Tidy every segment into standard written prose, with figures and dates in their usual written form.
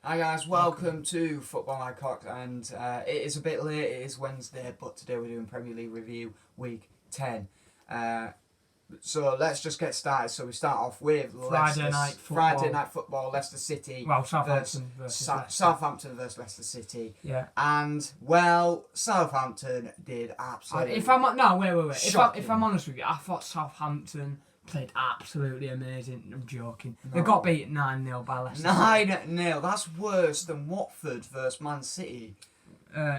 Hi guys, welcome to Football Icon, and it is a bit late, it is Wednesday, but today we're doing Premier League Review Week 10. So let's just get started. So we start off with Friday night football, Leicester City. Well, Southampton versus Leicester. Southampton versus Leicester City. Yeah. And, well, Southampton did absolutely... Wait. If I'm honest with you, I thought Southampton played absolutely amazing. I'm joking. No. They got beat 9-0 by Leicester. 9-0, that's worse than Watford versus Man City.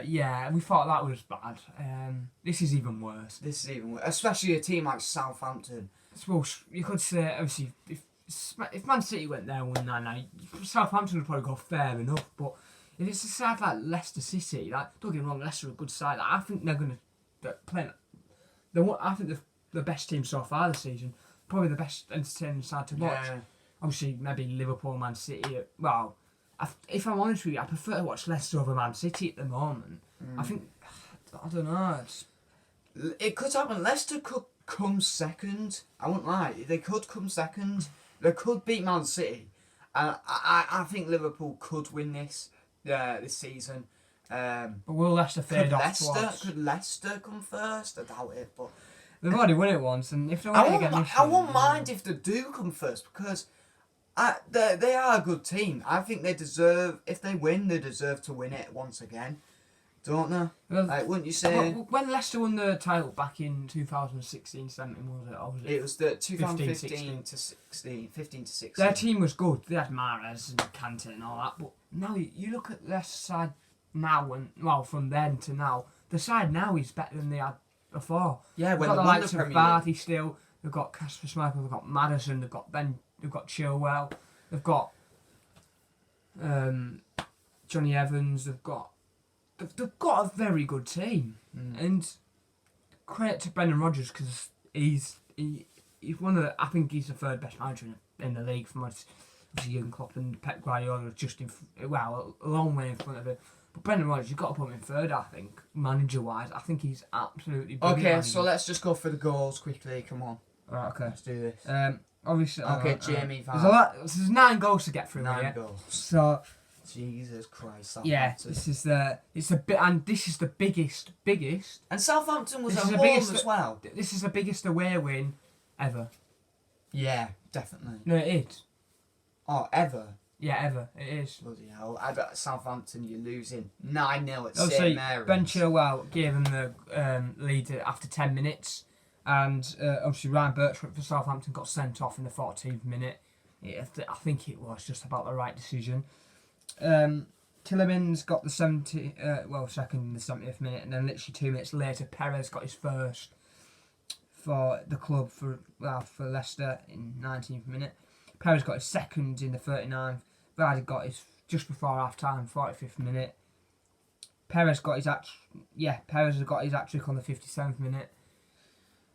Yeah, we thought that was bad. This is even worse. This is even worse, especially a team like Southampton. Well, you could say, obviously, if Man City went there and won 9-0, Southampton would probably go fair enough. But if it's a side like Leicester City, like, don't get me wrong, Leicester are a good side. Like, I think they're going to play. I think they're the best team so far this season. Probably the best entertaining side to watch. Yeah. Obviously, maybe Liverpool, Man City. Well, if I'm honest with you, I prefer to watch Leicester over Man City at the moment. I think, I don't know. It could happen. Leicester could come second. I won't lie. They could come second. They could beat Man City. I think Liverpool could win this season. But will Leicester fade off twice? Could Leicester come first? I doubt it, but they've already won it once, and if they I won't mind if they do come first, because they are a good team. I think they deserve, if they win, they deserve to win it once again. Don't they? Well, wouldn't you say? When Leicester won the title back in 2016, 17, was it? Or was it? It was the 2015 to 16, 15 to 16. Their team was good. They had Mahrez and Kante and all that. But now you look at Leicester side now, from then to now, the side now is better than they had before. Yeah, when they've got the likes of Vardy League. still. They've got Kasper Schmeichel. They've got Maddison. They've got Ben. They've got Chilwell. They've got Johnny Evans. They've got a very good team, and credit to Brendan Rodgers, because he's one of the, I think he's the third best manager in the league, from obviously Jurgen Klopp and Pep Guardiola just a long way in front of it. But Brendan Rodgers, you've got to put him in third, I think, manager wise. I think he's absolutely brilliant. Okay, so let's just go for the goals quickly. Come on. Alright, okay. Let's do this. Obviously. Okay, Jamie Vardy. There's 9 goals to get through. 9 goals. So. Jesus Christ, Southampton. Yeah, this is the biggest. And Southampton was at home as well. This is the biggest away win ever. Yeah, definitely. No, it is. Oh, ever? Yeah, ever. It is. Bloody hell. I bet Southampton, you're losing 9-0 at St St Mary's. Ben Chilwell gave them the lead after 10 minutes. And obviously Ryan Birchwood for Southampton got sent off in the 14th minute. I think it was just about the right decision. Tielemans got the second in the 70th minute, and then literally 2 minutes later, Perez got his first for the club for Leicester in 19th minute. Perez got his second in the 39th. Vardy got his just before half time, 45th minute. Perez got his hat-trick on the 57th minute,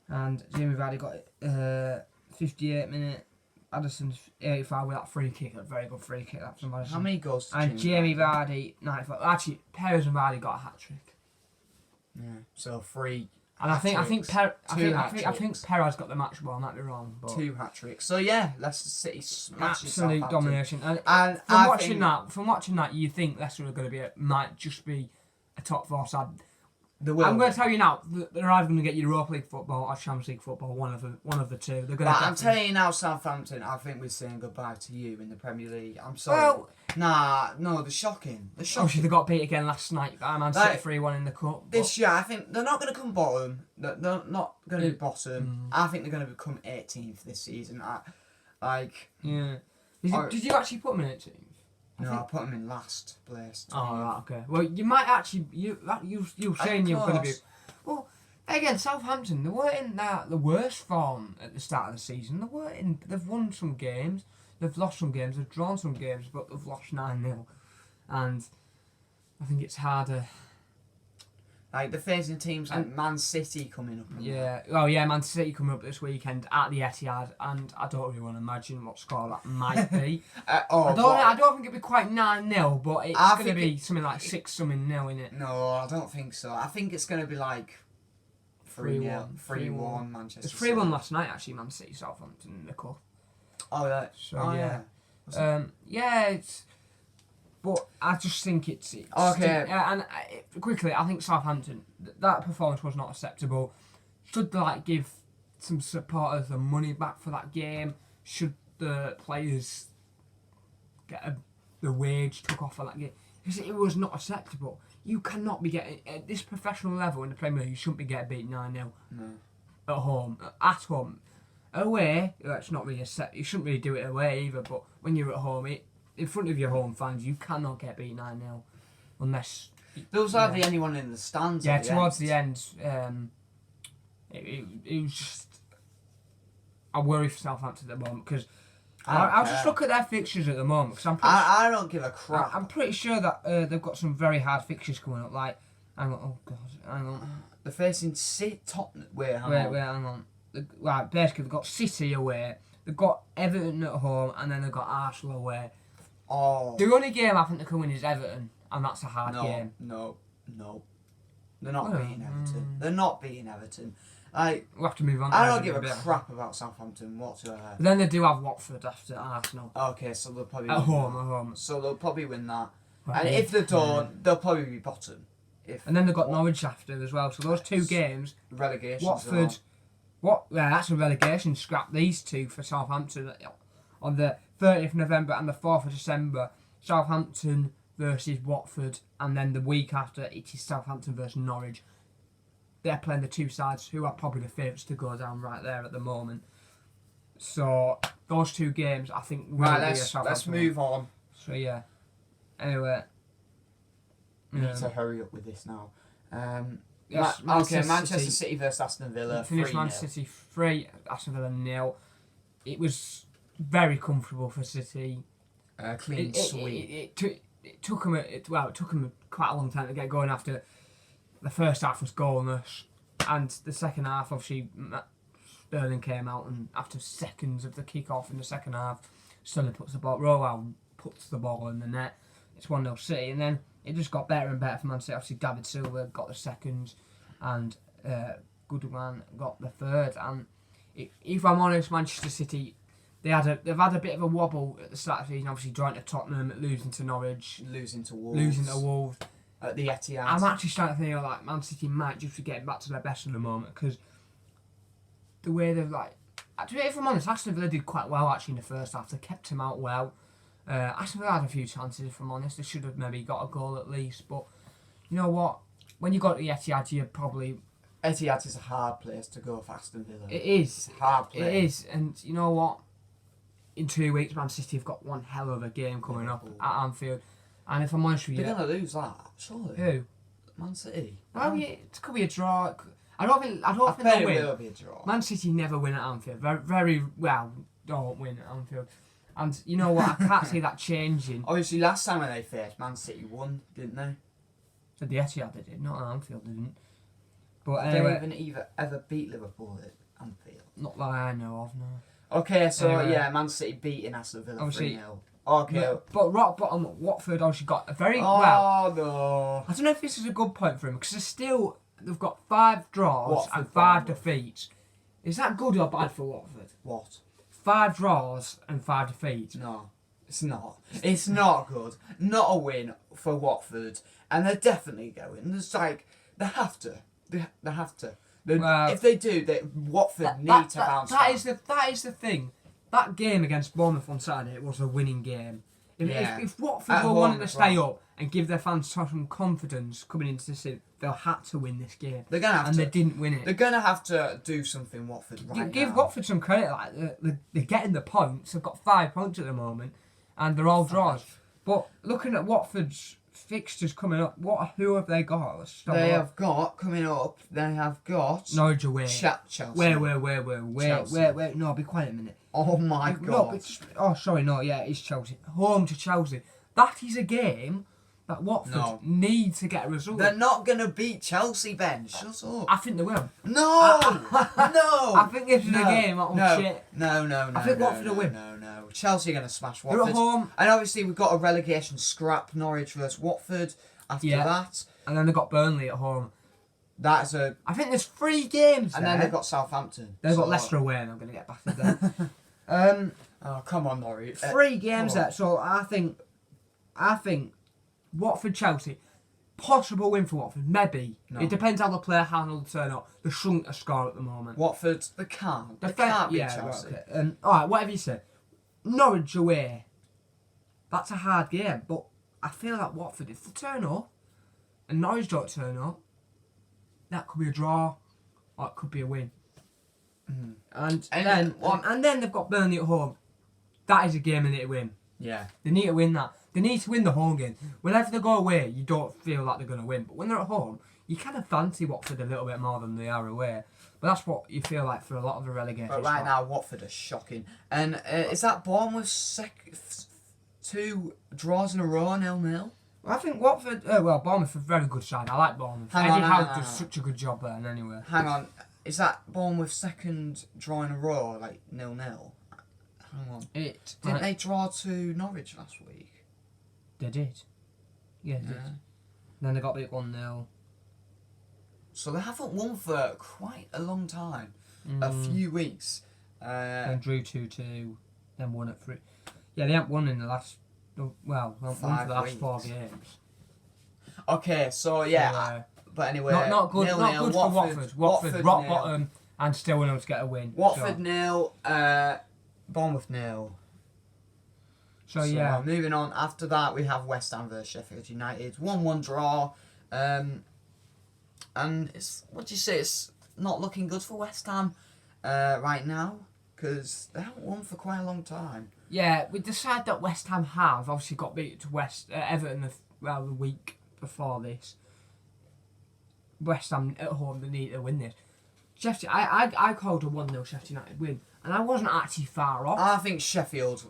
and Jamie Vardy got it 58th minute. Addison's 85 with that free kick, a very good free kick. That from Addison. How many goals did And Jamie Vardy 95. Actually, Perez and Vardy got a hat trick. Yeah. So 3. And I think Perez got the match ball. I might be wrong, but 2 hat tricks. So yeah, Leicester City smashed absolute domination. And from watching that, you think Leicester are going to might just be a top 4 side. I'm going to tell you now, they're either going to get Europa League football or Champions League football, one of the two. They're going to. I'm telling you now, Southampton, I think we're saying goodbye to you in the Premier League. I'm sorry. Well, they're shocking. Obviously, they got beat again last night by Man City 3-1 in the cup. This year, I think they're not going to come bottom. They're not going to be bottom. I think they're going to become 18th this season. Yeah. Did you actually put them in 18th? No, I put them in last place. Oh, right, okay. Well, you might actually... You're saying you're going to be... Well, again, Southampton, they weren't in the worst form at the start of the season. They've won some games, they've lost some games, they've drawn some games, but they've lost 9-0. And I think it's harder... Like, they're facing teams like Man City coming up. Man City coming up this weekend at the Etihad, and I don't really want to imagine what score that might be. I don't think it'll be quite 9-0, but it's going to be something like 6-0, isn't it? No, I don't think so. I think it's going to be like 3-1 Manchester City. It was 3-1 last night, actually, Man City Southampton in the cup. Oh, yeah. So, yeah. It's... But I just think it's Okay. Quickly, I think Southampton, that performance was not acceptable. Should they give some supporters the money back for that game? Should the players get the wage took off for that game? Because it was not acceptable. You cannot be getting at this professional level in the Premier League. You shouldn't be getting beaten 9-0 at home. At home, away, that's not really you shouldn't really do it away either. But when you're at home, in front of your home fans, you cannot get beat 9-0 unless There was hardly anyone in the stands. yeah, at the towards end. the end, it was just. I worry for Southampton at the moment because I'll just look at their fixtures at the moment because I don't give a crap. I'm pretty sure that they've got some very hard fixtures coming up. Hang on. They're facing Tottenham. Wait, Hang on. Right, basically they've got City away, they've got Everton at home, and then they've got Arsenal away. Oh. The only game I think they can win is Everton, and that's a hard game. No. They're not beating Everton. They're not beating Everton. We'll have to move on. I don't give a crap about Southampton whatsoever. But then they do have Watford after Arsenal. Okay, so they'll probably At win home. that. So they'll probably win that. Right. And if they don't, they'll probably be bottom. And then they've got Norwich after as well. So those two games, relegation. Watford. That's a relegation scrap. These two for Southampton on the 30th of November and the 4th of December. Southampton versus Watford, and then the week after it is Southampton versus Norwich. They're playing the two sides who are probably the favourites to go down right there at the moment. So those two games, I think, will be a Southampton. Let's move on. So yeah. Anyway, we need to hurry up with this now. Yes, Manchester City versus Aston Villa. Finished Manchester City 3, Aston Villa 0. It was very comfortable for City. Clean sweep. It took them quite a long time to get going after the first half was goalless, and the second half, obviously, Sterling came out, and after seconds of the kick-off in the second half, Sterling puts the ball in the net. It's 1-0 City, and then it just got better and better for Man City. Obviously, David Silva got the second, and Gundogan got the third. And if I'm honest, Manchester City, they've had a bit of a wobble at the start of the season. Obviously, drawing to Tottenham, losing to Norwich, losing to Wolves. At the Etihad. I'm actually starting to think Man City might just be getting back to their best at the moment because the way they've if I'm honest, Aston Villa did quite well actually in the first half. They kept him out well. Aston Villa had a few chances, if I'm honest. They should have maybe got a goal at least. But you know what? When you got to the Etihad, you probably... Etihad is a hard place to go for Aston Villa. It is. It's a hard place. It is. And you know what? In 2 weeks, Man City have got one hell of a game coming up at Anfield. And if I'm honest with you... They're going to lose that, surely. Who? Man City. Well, it could be a draw. I don't think they'll win. Will be a draw. Man City never win at Anfield. Very well don't win at Anfield. And you know what? I can't see that changing. Obviously, last time when they faced, Man City won, didn't they? At the Etihad they did, not at Anfield they didn't. But They anyway, haven't ever beat Liverpool at Anfield. not that I know of, no. Okay, so Anyway. Man City beating Aston Villa Obviously- 3-0. Okay. But rock bottom, Watford obviously got a very Oh, well. no. I don't know if this is a good point for them because they've got 5 draws Watford, and 5 Bournemouth. defeats. Is that good or bad for Watford? What? 5 draws and 5 defeats. No, it's not. It's not good. Not a win for Watford. And they're definitely going. It's they have to. They have to. Well, if they do, Watford need to bounce back. That is the thing. That game against Bournemouth on Saturday was a winning game. If Watford At were home wanting to as stay well. up and give their fans some confidence coming into the season, they'll have to win this game. They're gonna have and to. they didn't win it. They're gonna have to do something, Watford. Give now. Watford some credit. They're getting the points. They've got 5 points at the moment, and they're all draws. But looking at Watford's fixtures coming up, who have they got? Let's start They off. have got coming up. They have got Norwich away. Chelsea. Wait. No, be quiet a minute. Oh my god. It's Chelsea. Home to Chelsea. That is a game that Watford need to get a result. They're not gonna beat Chelsea, Ben. Shut up. I think they will. No, no. I think this is a game that'll shit. No. I think Watford will win. No. Chelsea are gonna smash They're Watford. at home. And obviously we've got a relegation scrap, Norwich versus Watford. After that, And then they've got Burnley at home. that's a. I think there's 3 games And there. then they've got Southampton. They've got So- Leicester away, and I'm going to get back to them. Oh come on, Norwich. 3 games there, so I think I think Watford Chelsea, possible win for Watford, maybe. No. It depends how the player handle the turn up. They're shrunk a score at the moment. Watford, they can't. They can't beat yeah, Chelsea. right, okay. Alright, whatever you say. Norwich away. That's a hard game, but I feel like Watford, if they turn up and Norwich don't turn up, that could be a draw or it could be a win. Mm. And then they've got Burnley at home. That is a game they need to win. Yeah. They need to win that. They need to win the home game. Whenever they go away, you don't feel like they're going to win. But when they're at home, you kind of fancy Watford a little bit more than they are away. But that's what you feel like for a lot of the relegated But right spots. now, Watford are shocking. And is that Bournemouth's 2 draws in a row, 0-0? I think Watford, Bournemouth are a very good side. I like Bournemouth. Hang Eddie on, Howe hang does on. such a good job there, and anyway. Hang on. Is that Bournemouth's 2nd draw in a row, like 0-0? Hang on. Didn't they draw to Norwich last week? They did. Yeah, they did. Then they got beat 1-0. So they haven't won for quite a long time. A few weeks. Then drew 2-2, then won at 3. Yeah, they haven't won in the last, they haven't won for 5 the last 4 weeks. games. Okay, so yeah. So, but anyway, not good 0-0, for Watford. Watford rock 0. bottom and still able to get a win. Watford 0, Bournemouth 0. So yeah. Moving on. After that, we have West Ham versus Sheffield United. 1-1 draw. And it's, what do you say? It's not looking good for West Ham right now because they haven't won for quite a long time. Yeah, with the side that West Ham have obviously got beat to Everton the week before this. West Ham at home, they need to win this. Sheffield, I called a 1-0 Sheffield United win, and I wasn't actually far off. I think Sheffield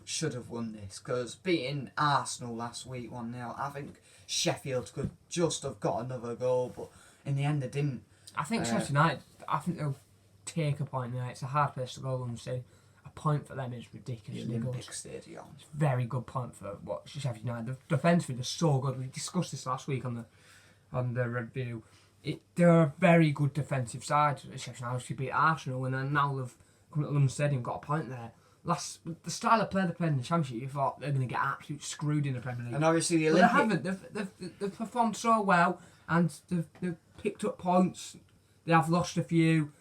should have won this because beating Arsenal last week 1-0, I think Sheffield could just have got another goal, but in the end they didn't. I think Sheffield United, I think they'll take a point there. It's a hard place to go, London Stadium. A point for them is ridiculously good. Olympic Stadium. It's a very good point for what Sheffield United. Defensively, they're so good. We discussed this last week on the review. They're a very good defensive side. Sheffield United beat Arsenal, and then now they've come to London Stadium, got a point there. The style of play they played in the Championship, you thought they're going to get absolutely screwed in the Premier League. And obviously the But Olympic... they haven't. They've performed so well, and they've picked up points. They have lost a few.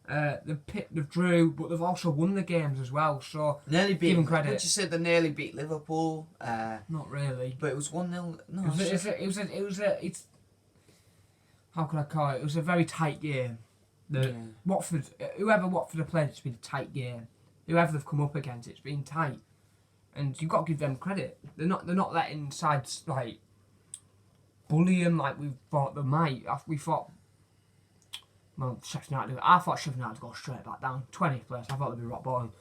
They've drew, but they've also won the games as well. So Nearly beat... give them credit. Would you say they nearly beat Liverpool? Not really. But it was 1-0... No, It's how can I call it? It was a very tight game. Watford, whoever Watford have played, it's been a tight game. Whoever they've come up against, it's been tight, and you've got to give them credit. They're not letting sides like bully them like we thought they might. We thought, well, Sheffield United. I thought Sheffield United would go straight back down, 20th place. I thought they'd be rock bottom.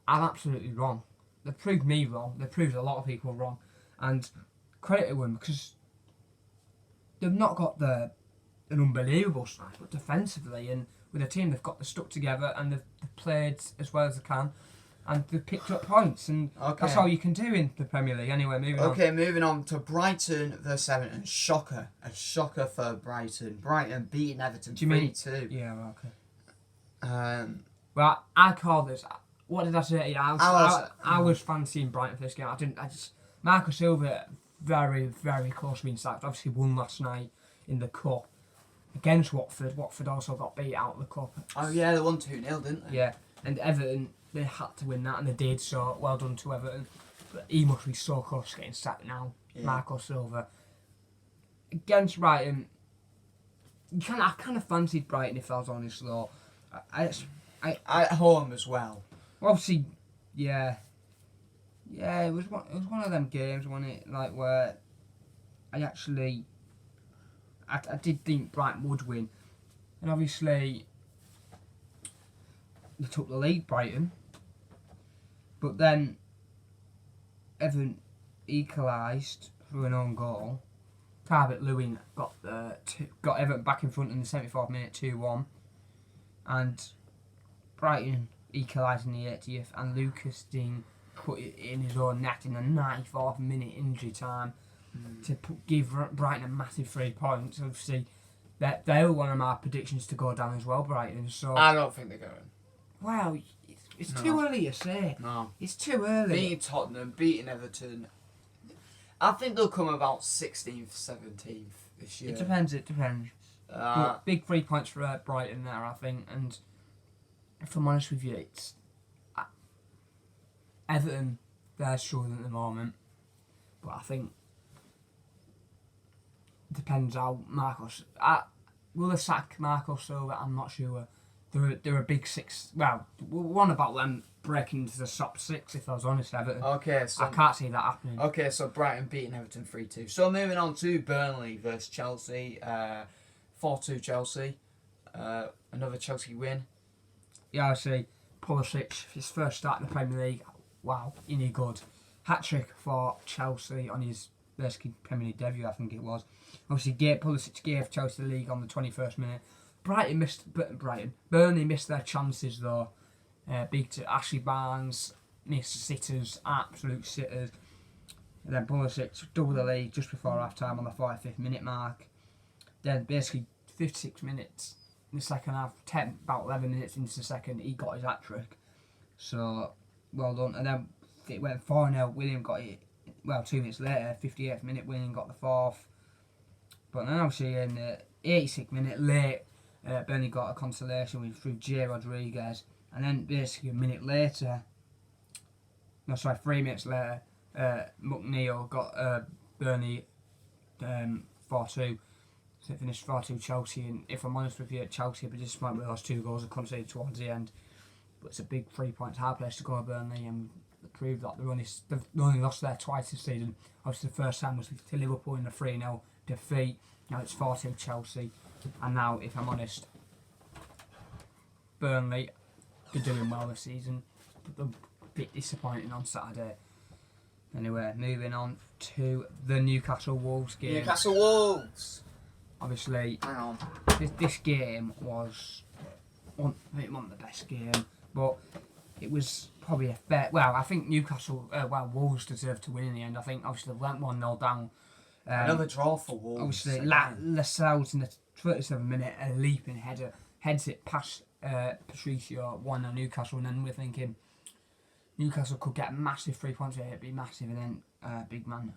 I'm absolutely wrong. They proved me wrong. They proved a lot of people wrong, and credit to them because they've not got an unbelievable side, but defensively and with a team they've stuck together and they've played as well as they can, and they've picked up points, and that's all you can do in the Premier League. Anyway, moving on to Brighton versus Everton. A shocker for Brighton. Brighton beating Everton 3-2. Yeah, well, okay. Well, I called this. What did I say? I was fancying Brighton for this game. Marco Silva, very, very close to being sacked. Obviously won last night in the Cup against Watford. Watford also got beat out of the Cup. Oh yeah, they won 2-0, didn't they? Yeah, and Everton, they had to win that, and they did, so well done to Everton. But he must be so close to getting sacked now, Marco Silva. Against Brighton, I kind of fancied Brighton if I was honest though. At home as well. Obviously, yeah, it was one of them games, wasn't it? Like where I did think Brighton would win, and obviously they took the lead, Brighton, but then Everton equalised through an own goal. Calvert Lewin got Everton back in front in the 74th minute, 2-1, and Brighton equalised in the 80th, and Lucas Digne put it in his own net in the 94th minute injury time to give Brighton a massive 3 points. Obviously, they were one of my predictions to go down as well, Brighton. So I don't think they're going. Wow, it's too early to say. No. It's too early. Beating Tottenham, beating Everton, I think they'll come about 16th, 17th this year. It depends. But big 3 points for Brighton there, I think. And if I'm honest with you, it's Everton. They're struggling at the moment, but I think it depends how Marcos. Will they sack Marcos Silva? I'm not sure. They're a big six. Well, one about them breaking into the top six. If I was honest, Everton. Okay, so I can't see that happening. Okay, so Brighton beating Everton 3-2. So moving on to Burnley versus Chelsea. 4-2 Chelsea. Another Chelsea win. Yeah, I see. Pulisic, his first start in the Premier League. Wow, any good. Hat-trick for Chelsea on his basically Premier League debut, I think it was. Obviously, Pulisic gave Chelsea the league on the 21st minute. Burnley missed their chances though. Big to Ashley Barnes, missed sitters, absolute sitters. And then Pulisic doubled the lead just before half time on the 45th minute mark. Then basically 56 minutes in the second half, about 11 minutes into the second, he got his hat trick. So well done. And then it went 4-0. William got it. Well, 2 minutes later, 58th minute, William got the fourth. But then obviously in the 86th minute late, Burnley got a consolation win through J. Rodriguez. And then basically 3 minutes later, McNeil got Burnley 4-2. So it finished 4-2 Chelsea. And if I'm honest with you, Chelsea were disappointed with those 2 goals that conceded towards the end. But it's a big 3 points, hard place to go at Burnley, and proved that they've only lost there twice this season. Obviously the first time was to Liverpool in a 3-0 defeat. Now it's 4-2 Chelsea. And now, if I'm honest, Burnley, they're doing well this season, but they're a bit disappointing on Saturday. Anyway, moving on to the Newcastle Wolves game. Newcastle Wolves! Obviously, Hang on. this game was one of the best games, but it was probably a fair. Well, I think Wolves deserved to win in the end. I think obviously they went 1-0 down. Another draw for Wolves. Obviously, again. Lascelles in the 37th minute, a leaping header, heads it past Patricio, 1-0 Newcastle, and then we're thinking Newcastle could get a massive 3 points here, it'd be massive, and then big man.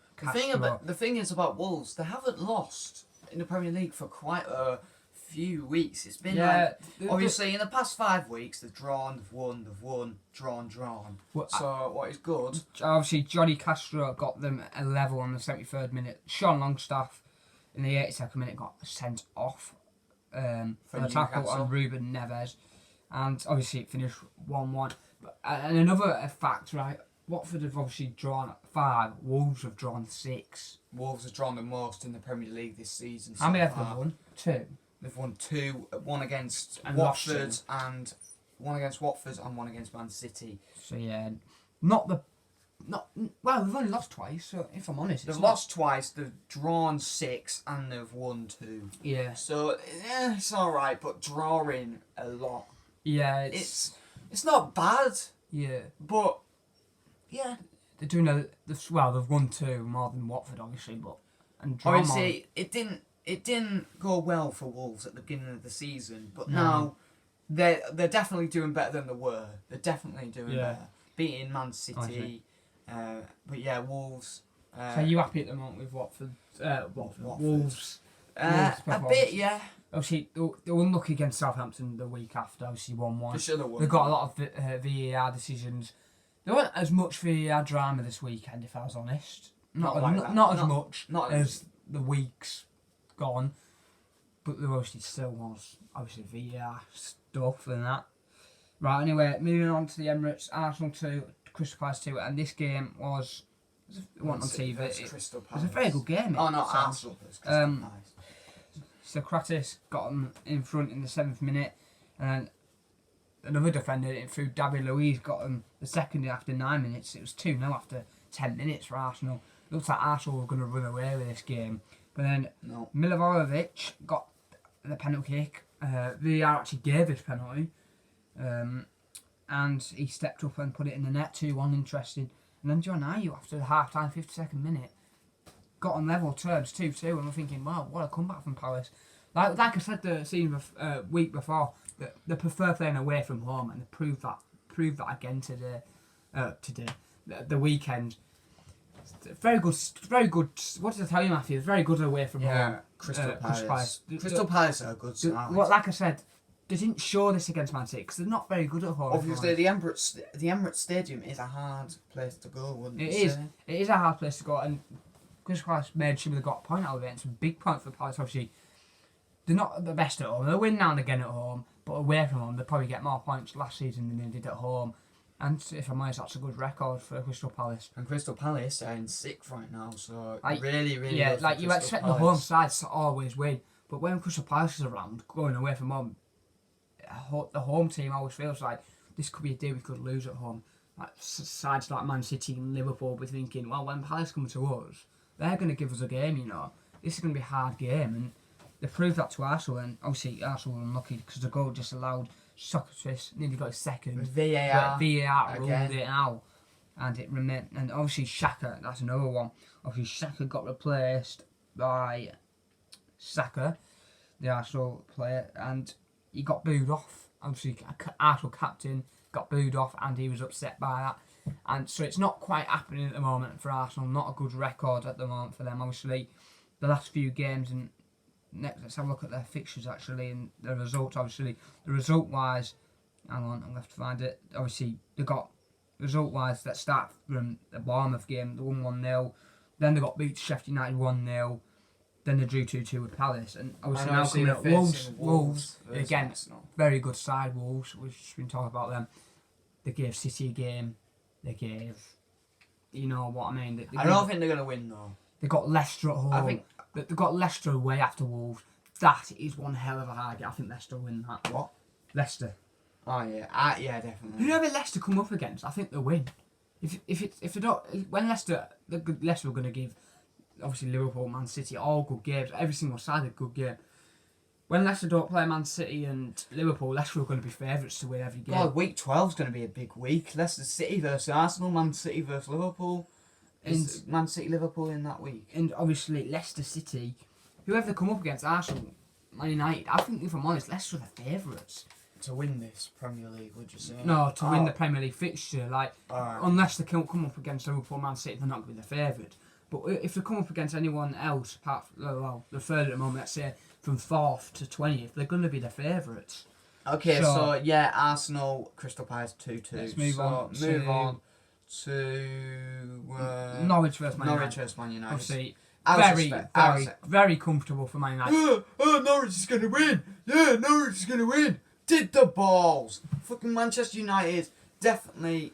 The thing is about Wolves, they haven't lost in the Premier League for quite a few weeks. It's been obviously in the past 5 weeks they've drawn, they've won, drawn. Well, so what is good? Obviously, Johnny Castro got them a level on the 73rd minute. Sean Longstaff in the 82nd minute got sent off for a tackle on Ruben Neves, and obviously it finished 1-1. And another fact, right? Watford have obviously drawn 5. Wolves have drawn 6. Wolves have drawn the most in the Premier League this season. How many have they won? 2. They've won 2. One against And Watford and one against Man City. So yeah, they've only lost twice. So if I'm honest, They've lost twice. They've drawn 6 and they've won 2. Yeah. So it's all right, but drawing a lot. Yeah, It's not bad. Yeah, but yeah, they're doing they've won 2 more than Watford, obviously, but obviously it didn't go well for Wolves at the beginning of the season, but now they're definitely doing better than they were. They're definitely doing better, beating Man City. But yeah, Wolves. So you happy at the moment with Watford? Wolves. A bit, yeah. Obviously, they were unlucky against Southampton the week after. Obviously, 1-1. They should have won. They got a lot of VAR decisions. There wasn't as much VAR drama this weekend, if I was honest. Not as much as the weeks gone. But there obviously still was VAR stuff and that. Right, anyway, moving on to the Emirates. Arsenal 2, Crystal Palace 2, and this game was... It wasn't on TV. It was a very good game. Oh, no, Arsenal versus Crystal Palace. Socrates got him in front in the 7th minute, and another defender through David Luiz got him the second after 9 minutes. It was 2-0 after 10 minutes for Arsenal. It looks like Arsenal were going to run away with this game. But then Milivojevic got the penalty kick. VAR actually gave this penalty. And he stepped up and put it in the net, 2-1, interesting. And then John Ayew, after the half-time, 52nd minute, got on level terms, 2-2, and we're thinking, wow, what a comeback from Palace. Like I said the week before, that they prefer playing away from home, and they proved that again today, the weekend. Very good, very good. What did I tell you, Matthew? Very good away from home. Crystal Crystal Palace. Palace. Crystal Palace are a good side. Well, like I said, they didn't show this against Man City because they're not very good at home. Obviously, the Emirates Stadium is a hard place to go, wouldn't It you is. say? It is a hard place to go, and Crystal Palace made sure they got a point out of it. And it's a big point for Palace. Obviously, they're not the best at home. They win now and again at home, but away from home, they probably get more points last season than they did at home. And if I'm honest, that's a good record for Crystal Palace. And Crystal Palace are in sixth right now, so Like, really Yeah, good for like you Crystal expect Palace. the home sides to always win, but when Crystal Palace is around, going away from home, the home team always feels like this could be a day we could lose at home. Like sides like Man City and Liverpool be thinking, well, when Palace come to us, they're going to give us a game, you know. This is going to be a hard game, and they proved that to Arsenal, and obviously Arsenal were unlucky because the goal just allowed Socrates nearly got a second. VAR. But VAR ruled again. it out, and it remained. And obviously Xhaka, that's another one. Obviously Xhaka got replaced by Saka, the Arsenal player, and he got booed off. Obviously Arsenal captain got booed off, and he was upset by that. And so it's not quite happening at the moment for Arsenal. Not a good record at the moment for them. Obviously, the last few games, and next let's have a look at their fixtures actually and the results. Obviously, the result wise, hang on, I'm gonna have to find it. Obviously, they got result wise that start from the Bournemouth game, they won 1-0. Then they got beat Sheffield United 1-0. Then they drew 2-2 with Palace, and obviously now coming up Wolves versus again. Arsenal. Very good side, Wolves. We've just been talking about them. They gave City a game. They gave, you know what I mean. I don't think they're gonna win though. They got Leicester at home. I think. They got Leicester away after Wolves. That is one hell of a hard game. I think Leicester will win that. What? Leicester. Oh yeah, yeah, definitely. Whoever Leicester come up against, I think they'll win. If they don't, when Leicester are going to give, obviously Liverpool, Man City, all good games. Every single side a good game. When Leicester don't play Man City and Liverpool, Leicester are going to be favourites to win every game. God, week 12 is going to be a big week. Leicester City versus Arsenal, Man City versus Liverpool. Is Man City Liverpool in that week? And obviously Leicester City, whoever they come up against, Arsenal, Man United, I think if I'm honest, Leicester are the favourites. To win this Premier League, would you say? No, to win the Premier League fixture. Like, Alright. unless they come up against Liverpool, Man City, they're not going to be the favourite. But if they come up against anyone else, apart from, well, the third at the moment, let's say from 4th to 20th, they're going to be the favourites. Okay, so yeah, Arsenal, Crystal Palace 2-2. Let's move on Move to- on to Norwich versus Man Norwich United. versus Man United. Obviously, I was expect- very comfortable for Man United. Norwich is going to win. Yeah, Norwich is going to win. Did the balls. Fucking Manchester United, definitely.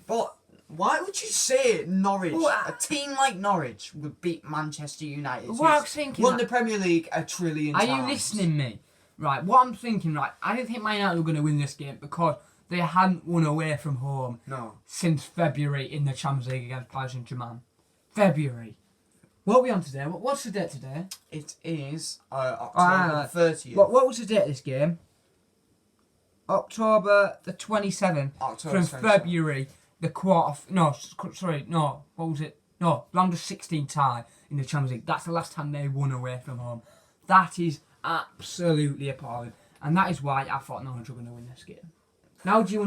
But why would you say Norwich, Well, a team like Norwich, would beat Manchester United? What I who's was thinking won that- the Premier League a trillion Are times. you listening me? Right, what I'm thinking, right, I didn't think Man United were going to win this game because they hadn't won away from home No. since February in the Champions League against Paris Saint-Germain. February. What are we on today? What's the date today? It is October 30th. What was the date of this game? October the 27th. October From 27th. February, the what was it? No, round of 16 tie in the Champions League. That's the last time they won away from home. That is absolutely appalling. And that is why I thought Norwich were going to win this game. Now do you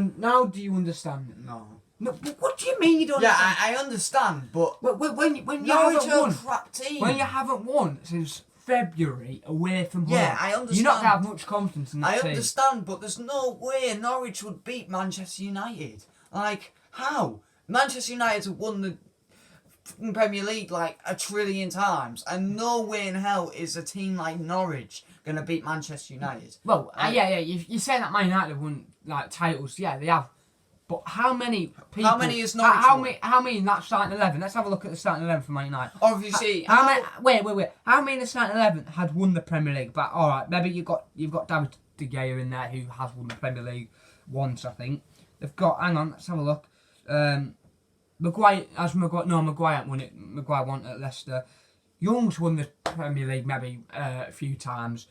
understand? No. No, but what do you mean you don't Yeah, understand? I understand, but When you Norwich haven't are a won, crap team. when you haven't won since February away from home, Yeah, I understand. you're not going to have much confidence in that I team. understand, but there's no way Norwich would beat Manchester United. Like, how? Manchester United have won the fucking Premier League like a trillion times, and no way in hell is a team like Norwich going to beat Manchester United. Well, yeah, you're saying that Man United have won like titles. Yeah, they have. But how many people? How many is Norwich won? How many in that starting 11? Let's have a look at the starting 11 for Man United. Obviously, How many? Wait. How many in the starting 11 had won the Premier League? But all right, maybe you've got David De Gea in there who has won the Premier League once, I think. They've got. Hang on, let's have a look. Maguire won it. Maguire won it at Leicester. Young's won the Premier League maybe a few times.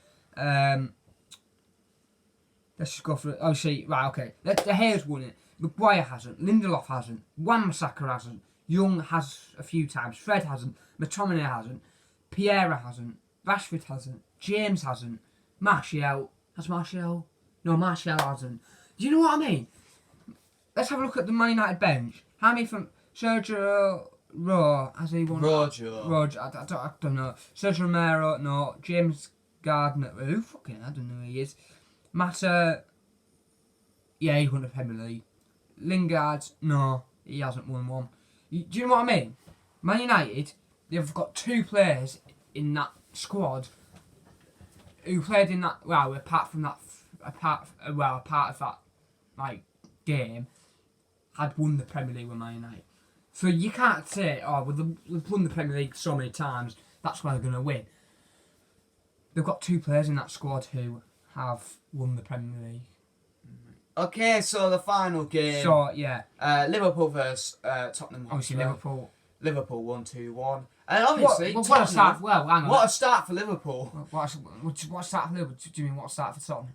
Let's just go for it. Oh, see, right, okay. De Gea's won it. Maguire hasn't. Lindelof hasn't. Wan-Bissaka hasn't. Young has a few times. Fred hasn't. McTominay hasn't. Pierre hasn't. Rashford hasn't. James hasn't. Martial. Has Martial? No, Martial hasn't. Do you know what I mean? Let's have a look at the Man United bench. How many from... Sergio Rowe, has he won? Rojo. I don't know. Sergio Romero, no. James Gardner, who fucking, I don't know who he is. Mata, yeah, he won the Premier League. Lingard, no, he hasn't won one. Do you know what I mean? Man United, they've got 2 players in that squad who played in that, well, apart of that, like, game, had won the Premier League with Man United. So you can't say, oh, well, they've won the Premier League so many times, that's why they're going to win. They've got 2 players in that squad who have won the Premier League. Okay, so the final game. So, yeah. Liverpool versus Tottenham Hotspur. Obviously, Liverpool. Liverpool 1-2-1. And obviously, what a start. Well, hang on. What a start for Liverpool. What a start for Liverpool? Do you mean what a start for Tottenham?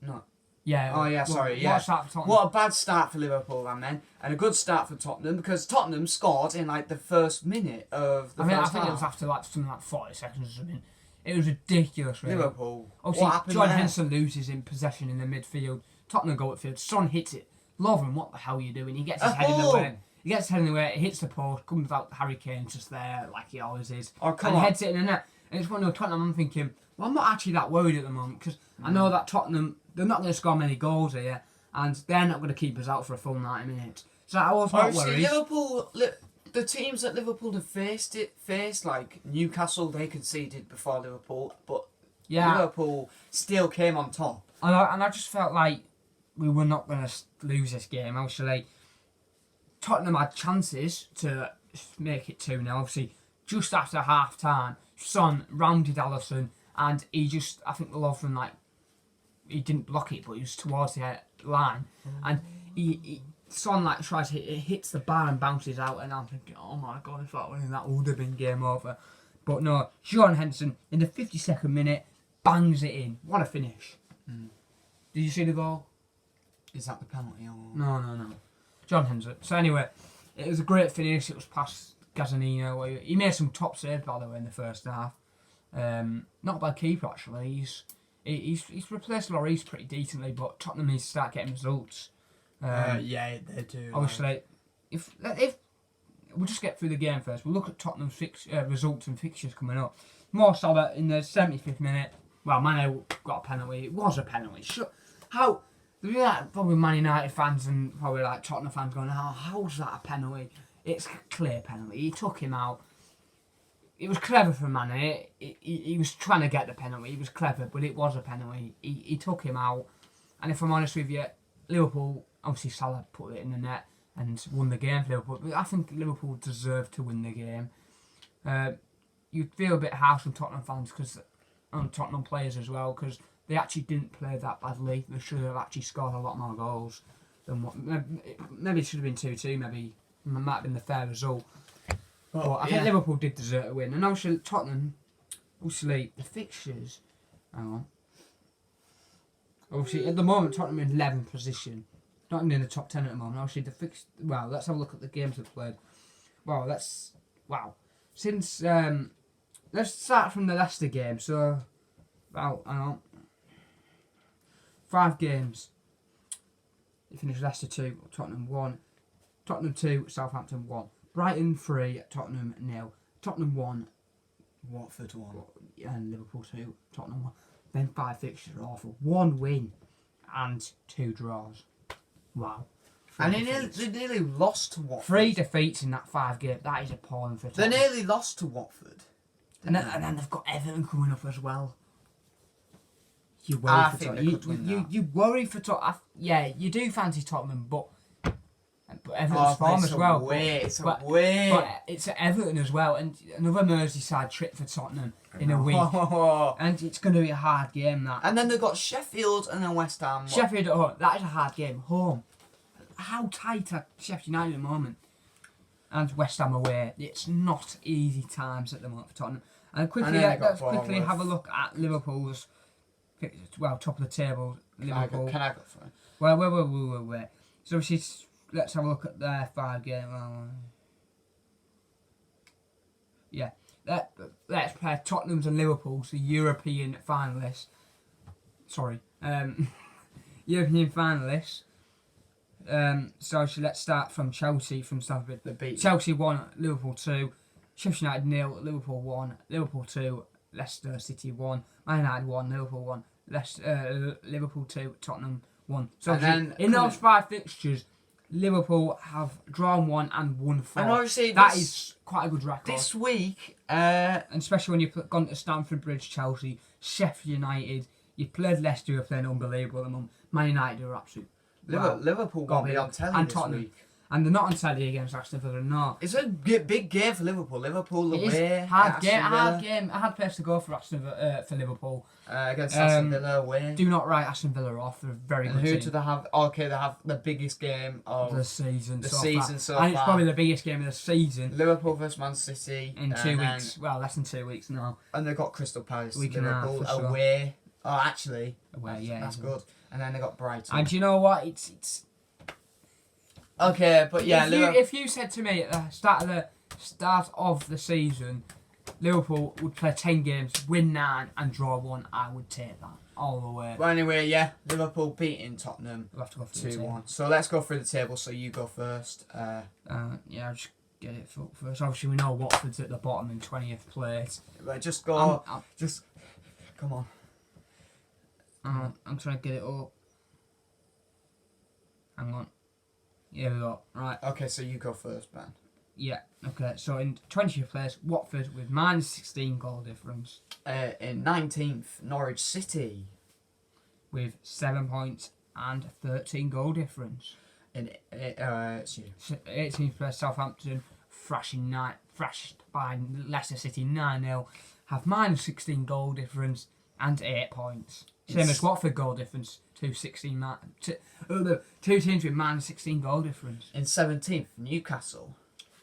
No. Yeah. Oh, yeah, sorry, yeah. What a start for Tottenham? What a bad start for Liverpool, then. And a good start for Tottenham, because Tottenham scored in, like, the first minute of the first half. I think it was after, like, something like 40 seconds or something. It was ridiculous, really. Liverpool. Obviously, What happened John there? Henson loses in possession in the midfield. Tottenham go upfield. Son hits it. Lovren, what the hell are you doing? He gets his head in the way. He gets his head in the way. It hits the post. Comes out. Harry Kane just there, like he always is. Oh, come and on. heads it in the net. And it's one of Tottenham. I'm thinking, well, I'm not actually that worried at the moment because I know that Tottenham, they're not going to score many goals here, and they're not going to keep us out for a full 90 minutes. So I was not Obviously, worried. Liverpool, the teams that Liverpool have faced, like Newcastle, they conceded before Liverpool, but Yeah. Liverpool still came on top. And I just felt like we were not going to lose this game. Obviously, Tottenham had chances to make it 2-0. Obviously, just after half time, Son rounded Alisson, and he just, I think Lovren, like, he didn't block it, but he was towards the line. And Son, like, tries to hit, it hits the bar and bounces out, and I'm thinking, oh my god, if that went in, that would have been game over. But no, John Henson, in the 52nd minute, bangs it in. What a finish. Did you see the goal? Is that the penalty? Or... No. John Henson. So anyway, it was a great finish. It was past Gazzaniga. He made some top saves, by the way, in the first half. Not a bad keeper, actually. He's replaced Lloris pretty decently, but Tottenham needs to start getting results. yeah, they do. Obviously, if we'll just get through the game first. We'll look at Tottenham's results and fixtures coming up. Mo Salah in the 75th minute. Well, Mane got a penalty. It was a penalty. How? There'll be like probably Man United fans and probably like Tottenham fans going, "Oh, how's that a penalty?" It's a clear penalty. He took him out. It was clever for Mane. He was trying to get the penalty. He was clever, but it was a penalty. He took him out. And if I'm honest with you, Liverpool, obviously Salah put it in the net and won the game for Liverpool. But I think Liverpool deserved to win the game. You'd feel a bit harsh on Tottenham fans on Tottenham players as well, because they actually didn't play that badly. They should have actually scored a lot more goals than what. Maybe it should have been 2-2. Maybe it might have been the fair result. But I think Liverpool did deserve a win. And obviously Tottenham, obviously the fixtures. Hang on. Obviously at the moment Tottenham are in 11th position. Not even in the top 10 at the moment. Obviously well, let's have a look at the games they've played. Since let's start from the Leicester game. So, hang on. 5 games. It finished Leicester 2, Tottenham 1. Tottenham 2, Southampton 1. Brighton 3, Tottenham 0. Tottenham 1, Watford 1. And Liverpool 2, Tottenham 1. Then 5 fixtures are awful. 1 win and 2 draws. Wow. And they nearly lost to Watford. 3 defeats in that 5 game. That is appalling for They Tottenham. nearly lost to Watford. And then they've got Everton coming up as well. You I worry for think Tottenham. they could win that. You worry for Tottenham. Yeah, you do fancy Tottenham, but Everton's form as well. It's but it's at Everton as well, and another Merseyside trip for Tottenham in a week. And it's going to be a hard game, that. And then they've got Sheffield and then West Ham. Sheffield at home. That is a hard game. Home. How tight are Sheffield United at the moment? And West Ham away. It's not easy times at the moment for Tottenham. And let's quickly have a look at Liverpool's, well, top of the table. Liverpool. Can I go for it? Wait. So let's have a look at their 5 games. Yeah. Let's play Tottenham's and Liverpool's, the European finalists. Sorry. European finalists. Let's start from Chelsea from Stamford The Bridge. beat. Chelsea 1, Liverpool 2, Sheffield United 0, Liverpool 1, Liverpool 2, Leicester City 1, Man United 1, Liverpool 1, Liverpool 2, Tottenham 1. So And then in those 5 fixtures, Liverpool have drawn 1 and won 4. And obviously that is quite a good record. This week, and especially when you've gone to Stamford Bridge, Chelsea, Sheffield United, you played Leicester, who are playing unbelievable at the moment. Man United are absolute. Liverpool won't be on telly and this Tottenham. week. And they're not on Saturday against Aston Villa, no. It's a big game for Liverpool. Liverpool It is away. hard game, Aston Villa, a hard place to go for for Liverpool. against Aston Villa away. Do not write Aston Villa off. They're a very And good who team. do they have? Okay, they have the biggest game of The season the so season far. so And it's far. probably the biggest game of the season. Liverpool versus Man City In 2 weeks. Well, less than 2 weeks now. And they've got Crystal Palace. Week and a half, Liverpool for sure. away. Oh, actually, Away, yeah. that's good. And then they got Brighton. And you know what? It's Okay, but yeah, if you said to me at the start of the season, Liverpool would play 10 games, win 9 and draw 1, I would take that all the way. Well, anyway, yeah, Liverpool beating Tottenham We'll have to go through the 2-1. So let's go through the table. So you go first. yeah, I'll just get it first. Obviously, we know Watford's at the bottom in 20th place. Right, just go. I'm Come on. I'm trying to get it up. Hang on. Here we go. Right. Okay, so you go first, Ben. Yeah. Okay. So in 20th place, Watford with minus 16 goal difference. In 19th, Norwich City. With 7 points and 13 goal difference. It's you. 18th place, Southampton, thrashed by Leicester City 9-0, have minus 16 goal difference and 8 points. Same as Watford goal difference, two teams with minus 16 goal difference. In 17th, Newcastle.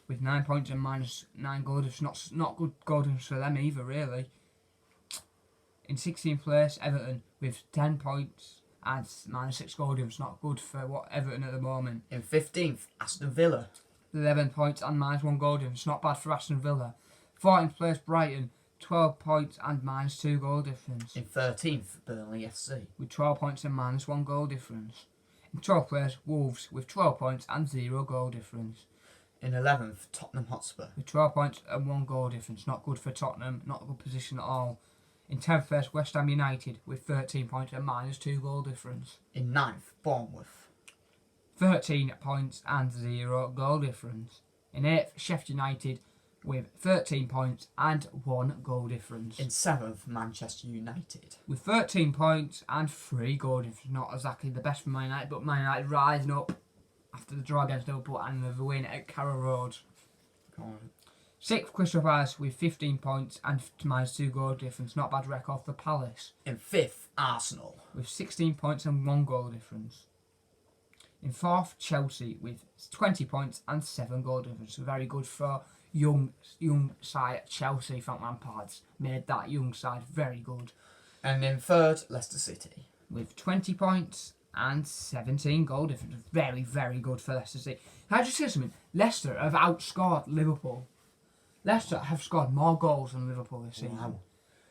With 9 points and minus 9 goal difference, not good goal difference for them either, really. In 16th place, Everton with 10 points and minus 6 goal difference, not good for Everton at the moment. In 15th, Aston Villa. 11 points and minus 1 goal difference, not bad for Aston Villa. 14th place, Brighton, 12 points and minus 2 goal difference. In 13th, Burnley FC. With 12 points and minus 1 goal difference. In 12th place, Wolves with 12 points and 0 goal difference. In 11th, Tottenham Hotspur. With 12 points and 1 goal difference, not good for Tottenham, not a good position at all. In 10th place, West Ham United with 13 points and minus 2 goal difference. In 9th, Bournemouth. 13 points and 0 goal difference. In 8th, Sheffield United with 13 points and 1 goal difference. In 7th, Manchester United. With 13 points and 3 goal difference. Not exactly the best for Man United, but Man United rising up after the draw against Liverpool and the win at Carrow Road. Come on. 6th, Crystal Palace with 15 points and minus 2 goal difference. Not bad record for Palace. In 5th, Arsenal. With 16 points and 1 goal difference. In 4th, Chelsea with 20 points and 7 goal difference. Very good for young side Chelsea. Frank Lampard's made that young side very good. And in 3rd, Leicester City. With 20 points and 17 goal difference. Very, very good for Leicester City. Can I just say something? Leicester have outscored Liverpool. Leicester have scored more goals than Liverpool this season. Wow.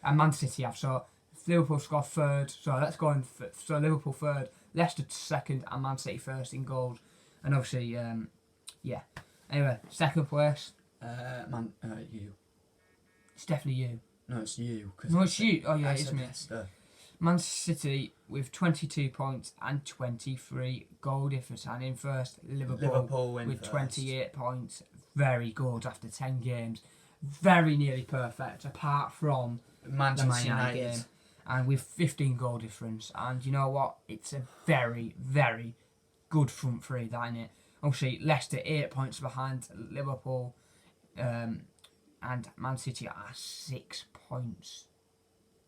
And Man City have. So Liverpool scored 3rd. So let's go in. So Liverpool 3rd, Leicester 2nd, and Man City 1st in goals. And obviously, yeah. Anyway, 2nd place. You. It's definitely you. No, it's you. No, it's you. Oh, yeah, I it's said me. Leicester. Man City with 22 points and 23 goal difference. And in 1st, Liverpool win with first. 28 points. Very good after 10 games. Very nearly perfect, apart from the Man Manchester United United. game. And with 15 goal difference. And you know what? It's a very, very good front three, that, isn't it? Obviously, Leicester 8 points behind Liverpool. And Man City are 6 points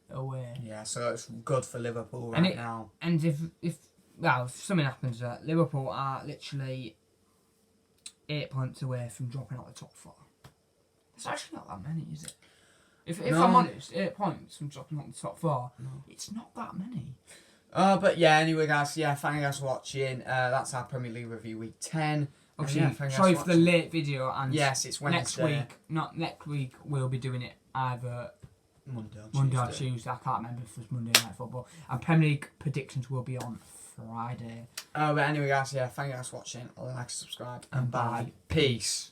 away. Yeah, so it's good for Liverpool And right now. And if something happens, Liverpool are literally 8 points away from dropping out the top 4. It's actually not that many, is it? If No. I'm honest, 8 points from dropping out the top 4, No. it's not that many. But yeah, anyway, guys, yeah, thank you guys for watching. That's our Premier League review week 10. Obviously, Yeah, thank you guys sorry for for the watching. late video, and Yes, it's Wednesday. next week we'll be doing it either Monday or Monday or Tuesday. Tuesday. I can't remember if it's Monday Night Football. And Premier League predictions will be on Friday. But anyway, guys, yeah, thank you guys for watching. Like, subscribe, and bye. Peace.